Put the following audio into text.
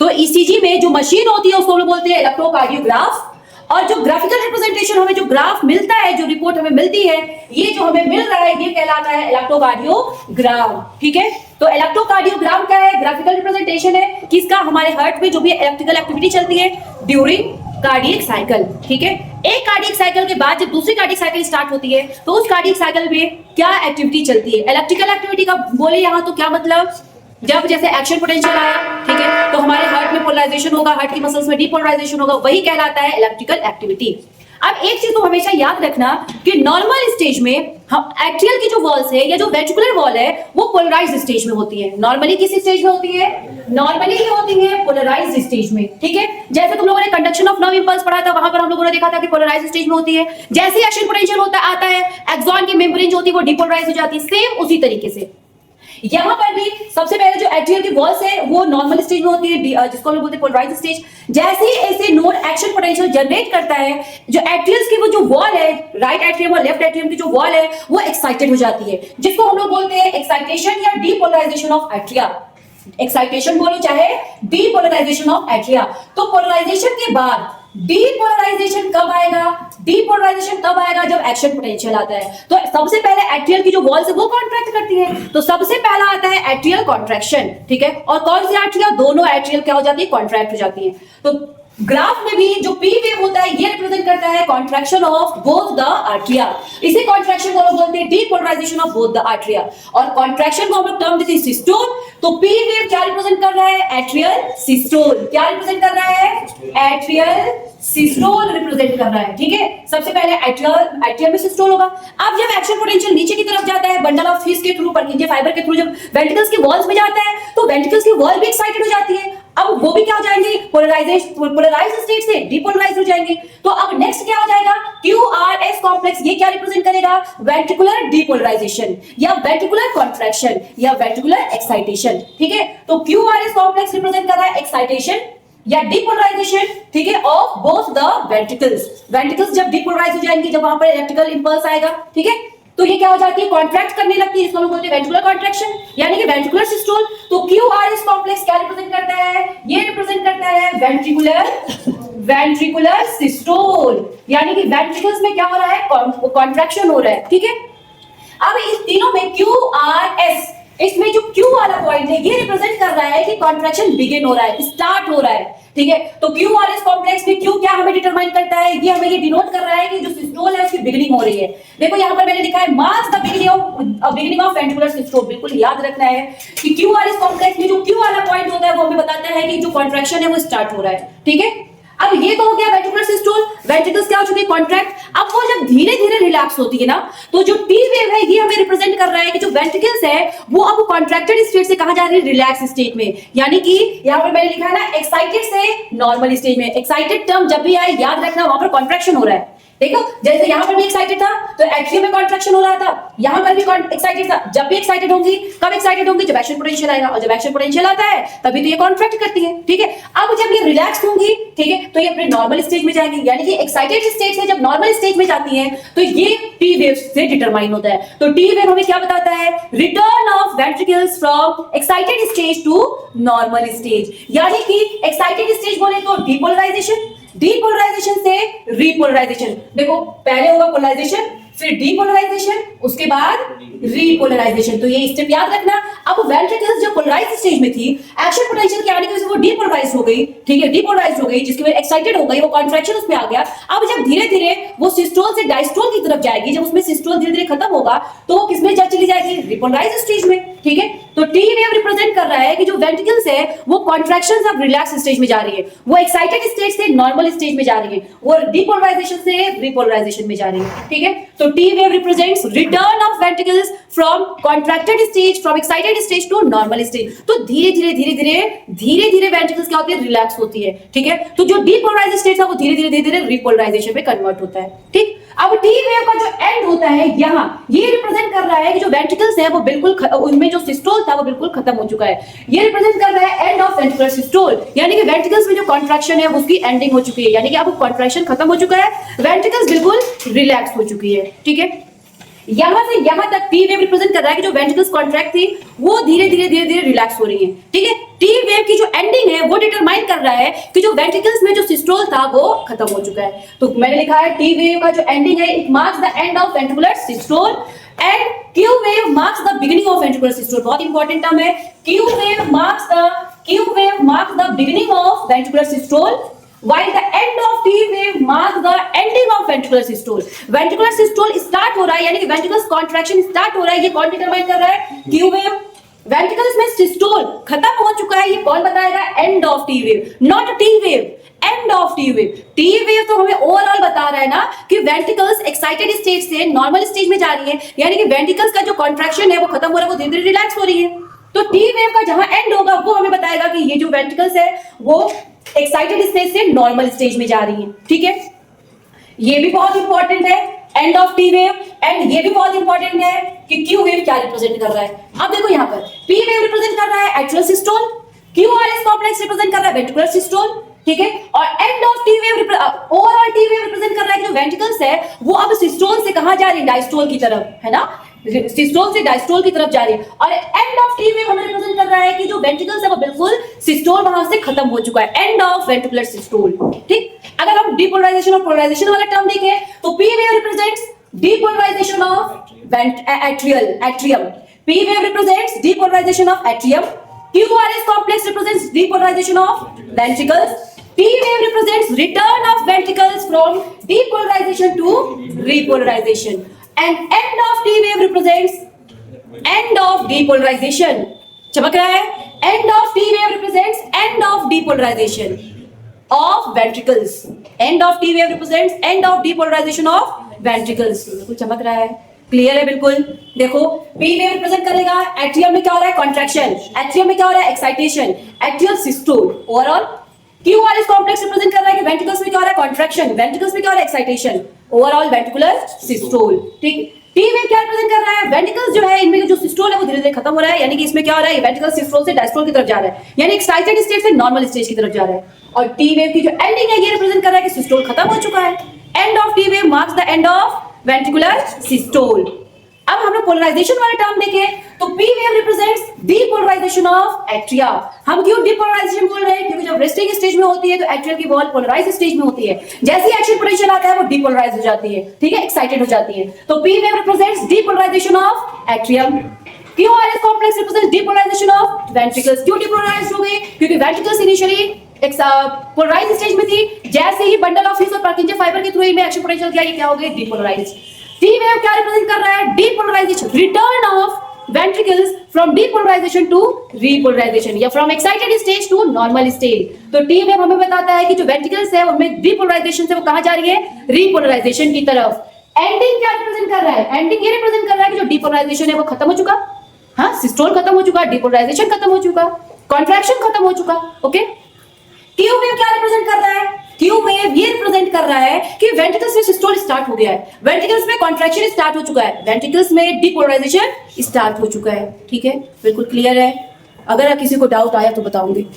तो ईसीजी में जो मशीन होती है उसको हम लोग बोलते हैं इलेक्ट्रोकार्डियोग्राफ, और जो ग्राफिकल रिप्रेजेंटेशन हमें जो ग्राफ मिलता है, जो रिपोर्ट हमें मिलती है, ये जो हमें मिल रहा है ये कहलाता है इलेक्ट्रोकार्डियोग्राम। ठीक है, तो इलेक्ट्रोकार्डियोग्राम क्या है? ग्राफिकल रिप्रेजेंटेशन है किसका? हमारे हार्ट में जो भी इलेक्ट्रिकल एक्टिविटी चलती है ड्यूरिंग कार्डियक साइकिल। ठीक है, एक कार्डियक साइकिल के बाद जब दूसरी कार्डियक साइकिल स्टार्ट होती है तो उस कार्डियक साइकिल में क्या एक्टिविटी चलती है? इलेक्ट्रिकल एक्टिविटी का बोले यहां तो क्या मतलब, जब जैसे एक्शन पोटेंशियल आया, ठीक है, तो हमारे हार्ट में पोलराइजेशन होगा, हार्ट की मसल्स में डीपोलराइजेशन होगा, वही कहलाता है इलेक्ट्रिकल एक्टिविटी। अब एक चीज तो हमेशा याद रखना कि नॉर्मल स्टेज में हम एट्रियल की जो वॉल्स है या जो वेंट्रिकुलर वॉल है वो पोलराइज्ड स्टेज में होती है। नॉर्मली किस स्टेज में होती है? नॉर्मली ही होती है पोलराइज्ड स्टेज में। ठीक है, जैसे तुम लोगों ने कंडक्शन ऑफ नर्व इंपल्स पढ़ा था, वहां पर हम लोगों ने देखा था कि पोलराइज्ड स्टेज में होती है। जैसे ही एक्शन पोटेंशियल होता आता है, एक्सॉन की मेम्ब्रेन जो होती है वो डिपोलराइज हो जाती है। सेम उसी तरीके से यहां पर भी सबसे पहले जो एट्रियल की वॉल्स है वो नॉर्मल स्टेज में होती है, जिसको हम लोग बोलते हैं पोलराइज्ड स्टेज। जैसे ही ऐसे नोड एक्शन पोटेंशियल जनरेट करता है, जो एट्रियल्स की वो जो वॉल है, राइट एट्रियम और लेफ्ट एट्रियम की जो वॉल है वो एक्साइटेड हो जाती है, जिसको हम लोग बोलते हैं एक्साइटेशन या डीपोलराइजेशन ऑफ एट्रिया। एक्साइटेशन बोलो चाहे डीपोलराइजेशन ऑफ एट्रिया। तो पोलराइजेशन के बाद डीपोलराइजेशन कब आएगा? डीपोलराइजेशन तब आएगा जब एक्शन पोटेंशियल आता है। तो सबसे पहले एट्रियल की जो वॉल्स है वो कॉन्ट्रैक्ट करती है, तो सबसे पहला आता है एट्रियल कॉन्ट्रैक्शन। ठीक है, और कौन सी एट्रियल? दोनों एट्रियल क्या हो जाती है? कॉन्ट्रैक्ट हो जाती है। तो ग्राफ में भी जो पी वेव होता है ये रिप्रेजेंट करता है कॉन्ट्रैक्शन ऑफ बोथ द आर्टरिया। इसे कॉन्ट्रैक्शन को हम बोलते हैं डीपोलराइजेशन ऑफ बोथ द आर्टरिया, और कॉन्ट्रैक्शन को हम लोग टर्म देते हैं सिस्टोल। तो पी वेव क्या रिप्रेजेंट कर रहा है? Atrial systole. क्या रिप्रेजेंट कर रहा है? एट्रियल सिस्टोल रिप्रेजेंट कर रहा है। ठीक है, सबसे पहले एट्रियल में सिस्टोल होगा। अब जब एक्शन पोटेंशियल नीचे की तरफ जाता है बंडल ऑफ फिश के थ्रू, परकिंजे फाइबर के थ्रू, जब वेंट्रिकल्स की वॉल्स में जाता है तो वेंट्रिकल्स की वॉल भी एक्साइटेड हो जाती है। अब वो भी क्या हो जाएंगे? पोलराइज्ड स्टेट से डीपोलराइज हो जाएंगे। तो अब नेक्स्ट क्या हो जाएगा? QRS complex. ये क्या रिप्रेजेंट करेगा? वेंट्रिकुलर डीपोलराइजेशन या वेंट्रिकुलर कॉन्ट्रैक्शन या वेंट्रिकुलर एक्साइटेशन। ठीक है, तो QRS कॉम्प्लेक्स रिप्रेजेंट कर रहा है एक्साइटेशन या डीपोलराइजेशन, ठीक है, of both the ventricles. Ventricles जब डीपोलराइज हो जाएंगे, जब वहां पर इलेक्ट्रिकल इंपल्स आएगा, ठीक है, तो ये क्या हो जाती है? कॉन्ट्रैक्ट करने लगती है, इसको हम बोलते हैं वेंट्रिकुलर कॉन्ट्रैक्शन यानी कि वेंट्रिकुलर सिस्टोल। तो QRS कॉम्प्लेक्स क्या रिप्रेजेंट करता है? ये रिप्रेजेंट करता है वेंट्रिकुलर सिस्टोल, यानी कि वेंट्रिकल्स में क्या हो रहा है? कॉन्ट्रैक्शन हो रहा है। ठीक है, अब इस तीनों में QRS, इसमें जो Q वाला पॉइंट है ये रिप्रेजेंट कर रहा है कि कॉन्ट्रैक्शन बिगिन हो रहा है, स्टार्ट हो रहा है। ठीक है, तो QRS कॉम्प्लेक्स में Q क्या हमें डिटरमाइन करता है? ये हमें ये डिनोट कर रहा है कि जो सिस्टोल है उसकी बिगिनिंग हो रही है। देखो यहां पर मैंने लिखा है marks the beginning of ventricular systole. बिल्कुल याद रखना है कि QRS कॉम्प्लेक्स में जो Q वाला पॉइंट होता है वो हमें बताता है कि जो कॉन्ट्रैक्शन है वो स्टार्ट हो रहा है। ठीक है, अब ये तो हो गया वेंट्रिकुलर सिस्टोल। वेंट्रिकल्स क्या हो चुके हैं? कॉन्ट्रैक्ट। अब वो जब धीरे धीरे रिलैक्स होती है ना, तो जो टी वेव है ये हमें रिप्रेजेंट कर रहा है कि जो वेंट्रिकल्स है वो अब कॉन्ट्रैक्टेड स्टेट से कहां जा रही है? रिलैक्स स्टेट में। यानी कि यहां पर मैंने लिखा है ना, एक्साइटेड से नॉर्मल स्टेज में। एक्साइटेड टर्म जब भी आए याद रखना वहां पर कॉन्ट्रैक्शन हो रहा है। देखो जैसे यहां पर भी एक्साइटेड था तो एट्रियम में कॉन्ट्रैक्शन हो रहा था, यहां पर भी एक्साइटेड था। जब भी एक्साइटेड होंगी, कब एक्साइटेड होंगी? जब एक्शन पोटेंशियल आएगा, और जब एक्शन पोटेंशियल आता है तभी तो ये कॉन्ट्रैक्ट करती है। ठीक है, अब जब ये रिलैक्स होंगी, ठीक है, तो ये अपने नॉर्मल स्टेज में जाएंगी, यानी कि एक्साइटेड स्टेज से जब नॉर्मल स्टेज में जाती है तो ये टी वेव से डिटरमाइन होता है। तो टी वेव हमें क्या बताता है? Return of ventricles from excited stage to normal stage, यानी कि एक्साइटेड स्टेज बोले तो डीपोलराइजेशन, डीपोलराइजेशन से रीपोलराइजेशन। देखो पहले होगा पोलराइजेशन, फिर डीपोलराइजेशन, उसके बाद रीपोलराइजेशन। तो ये स्टेप याद रखना। अब वेंट्रिकल्स जो पोलराइज्ड स्टेज में थी, एक्शन पोटेंशियल के आने की वजह से वो डीपोलराइज हो गई। ठीक है, डीपोलराइज हो गई, जिसकी वजह एक्साइटेड हो गई, वो कॉन्ट्रैक्शन उसमें आ गया। अब जब धीरे धीरे वो सिस्टोल से डायस्टोल की तरफ जाएगी, जब उसमें सिस्टोल धीरे धीरे खत्म होगा तो वो किसमें चली जाएगी? रिपोलराइज्ड स्टेज में। ठीक है, तो टी वेव रिप्रेजेंट कर रहा है कि जो वेंट्रिकल्स है वो कॉन्ट्रैक्शन से अब रिलैक्स स्टेज में जा रही है, वो एक्साइटेड स्टेज से नॉर्मल स्टेज में जा रही है, वो डीपोलराइजेशन से रिपोलराइजेशन में जा रही है। ठीक है, तो T wave represents return of ventricles from contracted stage, from excited stage to normal stage. तो धीरे धीरे वेंट्रिकल्स क्या होती है? रिलैक्स होती है। ठीक है, तो जो डीपोलराइज्ड स्टेट था वो धीरे धीरे रिपोलराइजेशन में कन्वर्ट होता है। ठीक, अब टी वेव का जो एंड होता है यहां, ये रिप्रेजेंट कर रहा है कि जो वेंट्रिकल्स है वो बिल्कुल उनमें जो सिस्टोल था वो बिल्कुल खत्म हो चुका है। ये रिप्रेजेंट कर रहा है एंड ऑफ वेंट्रिकुलर सिस्टोल, यानी कि वेंट्रिकल्स में जो कॉन्ट्रैक्शन है उसकी एंडिंग हो चुकी है, यानी कि अब कॉन्ट्रैक्शन खत्म हो चुका है, वेंट्रिकल्स बिल्कुल रिलैक्स हो चुकी है। ठीक है, यहां से यहां तक टी वेव रिप्रेजेंट कर रहा है कि जो वेंट्रिकल्स कॉन्ट्रैक्ट थी वो धीरे धीरे रिलैक्स हो रही है। ठीक है, टी वेव की जो एंडिंग है वो डिटरमाइन कर रहा है कि जो वेंट्रिकल्स में जो सिस्टोल था वो खत्म हो चुका है। तो मैंने लिखा है टी वेव का जो एंडिंग है it marks the end of ventricular systole and Q wave marks the beginning of ventricular systole. बहुत इंपॉर्टेंट टर्म है। Q wave marks the beginning of ventricular systole while the end of T wave marks the ending of ventricular systole। ventricular systole start हो रहा है यानी कि ventricles contraction start हो रहा है, ये कौन डिटरमाइन कर रहा है? Q wave। ventricles में systole खत्म हो चुका है, ये कौन बताएगा? end of T wave, not T wave, end of T wave। T wave तो हमें ओवरऑल बता रहा है ना कि ventricles excited स्टेज से नॉर्मल स्टेज में जा रही है, यानी कि ventricles का जो कॉन्ट्रैक्शन है वो खत्म हो रहा है, वो धीरे धीरे रिलैक्स हो रही है। तो T wave का जहां एंड होगा वो हमें बताएगा कि ये जो ventricles है वो एक्साइटेड स्टेज से नॉर्मल स्टेज में जा रही है। ठीक है, ये भी बहुत इंपॉर्टेंट है end of T wave, and ये भी बहुत इंपॉर्टेंट है कि क्यू वेव क्या रिप्रेजेंट कर रहा है। अब देखो यहाँ पर पी वेव रिप्रेजेंट कर रहा है atrial systole, QRS complex represent कर रहा है वेंट्रिकुलर सिस्टोल। ठीक है, और and of T wave overall T wave represent कर रहा है कि जो वेंट्रिकल्स है वो अब सिस्टोल से कहां जा रही है? डायस्टोल की तरफ, है ना, सिस्टोल से डायस्टोल की तरफ जा रही है। और एंड ऑफ टी वेव हमें रिप्रेजेंट कर रहा है कि जो वेंट्रिकल्स है वो बिल्कुल सिस्टोल वहां से खत्म हो चुका है, एंड ऑफ वेंट्रिकुलर सिस्टोल। ठीक, अगर हम डीपोलराइजेशन और पोलराइजेशन वाला टर्म देखें तो P wave represents depolarization of atrium, P wave represents depolarization of atrium, QRS complex represents depolarization of ventricles, T wave represents return of ventricles from depolarization to repolarization, and end of T wave represents end of depolarization। चमक रहा है? End of T wave represents end of depolarization of ventricles, end of T wave represents end of depolarization of ventricles। बिल्कुल चमक रहा है, clear है बिल्कुल। देखो पी वेव रिप्रेजेंट करेगा एट्रियम में क्या हो रहा है? कॉन्ट्रैक्शन, एट्रियम में क्या हो रहा है? Excitation, atrial systole. Overall QRS complex represent कर रहा है कि वेंट्रिकल्स में क्या हो रहा है? कॉन्ट्रैक्शन, वेंट्रिकल्स में क्या हो रहा है? Excitation, overall ventricular systole. ठीक, टी वेव क्या रिप्रेजेंट कर रहा है? वेंट्रिकल्स जो है इनमें जो सिस्टोल है वो धीरे धीरे खत्म हो रहा है, यानी कि इसमें क्या हो रहा है? वेंट्रिकल सिस्टोल से डायस्टोल की तरफ जा रहा है, यानी एक्साइटेड स्टेज से नॉर्मल स्टेज की तरफ जा रहा है। और टी वेव की जो एंडिंग है ये रिप्रेजेंट कर रहा है कि सिस्टोल खत्म हो चुका है, end of T wave marks the end of ventricular systole. अब हम लोग पोलराइजेशन वाला टर्म देखें तो P wave represents depolarization of atria. हम क्यों डीपोलराइजेशन बोल रहे हैं? क्योंकि जब रेस्टिंग स्टेज में होती है तो एट्रियल की वॉल पोलराइज स्टेज में होती है, जैसे ही एक्शन पोटेंशियल आता है वो डीपोलराइज हो जाती है। ठीक है, एक्साइटेड हो जाती है। तो P wave represents depolarization of atrium, QRS complex represents depolarization of ventricles. क्यों डीपोलराइज हो गए? क्योंकि वेंट्रिकल्स इनिशियली एक पोलराइज स्टेज में थी, जैसे ही बंडल ऑफ हीस और पर्किंजे फाइबर के थ्रू में एक्शन पोटेंशियल किया, ये क्या हो गए? डीपोलराइज। टी वेव क्या रिप्रेजेंट कर रहा है? Depolarization, return of ventricles from depolarization to repolarization, या from excited stage to normal stage. तो टी वेव हमें बताता है कि जो वेंट्रिकल्स है उनमें डीपोलराइजेशन से वो कहां जा रही है? रीपोलराइजेशन की तरफ। एंडिंग क्या रिप्रेजेंट कर रहा है? एंडिंग ये रिप्रेजेंट कर रहा है कि जो डीपोलराइजेशन है वो खत्म हो चुका, हाँ, सिस्टोल खत्म हो चुका, डीपोलराइजेशन खत्म हो चुका, कॉन्ट्रैक्शन खत्म हो चुका। ओके, क्यू वेव क्या रिप्रेजेंट कर रहा है? क्यू वेव ये रिप्रेजेंट कर रहा है कि वेंट्रिकल्स में सिस्टोल स्टार्ट हो गया है, वेंट्रिकल्स में कॉन्ट्रैक्शन स्टार्ट हो चुका है, वेंट्रिकल्स में डीपोलराइजेशन स्टार्ट हो चुका है। ठीक है, बिल्कुल क्लियर है। अगर किसी को डाउट आया तो बताऊंगी।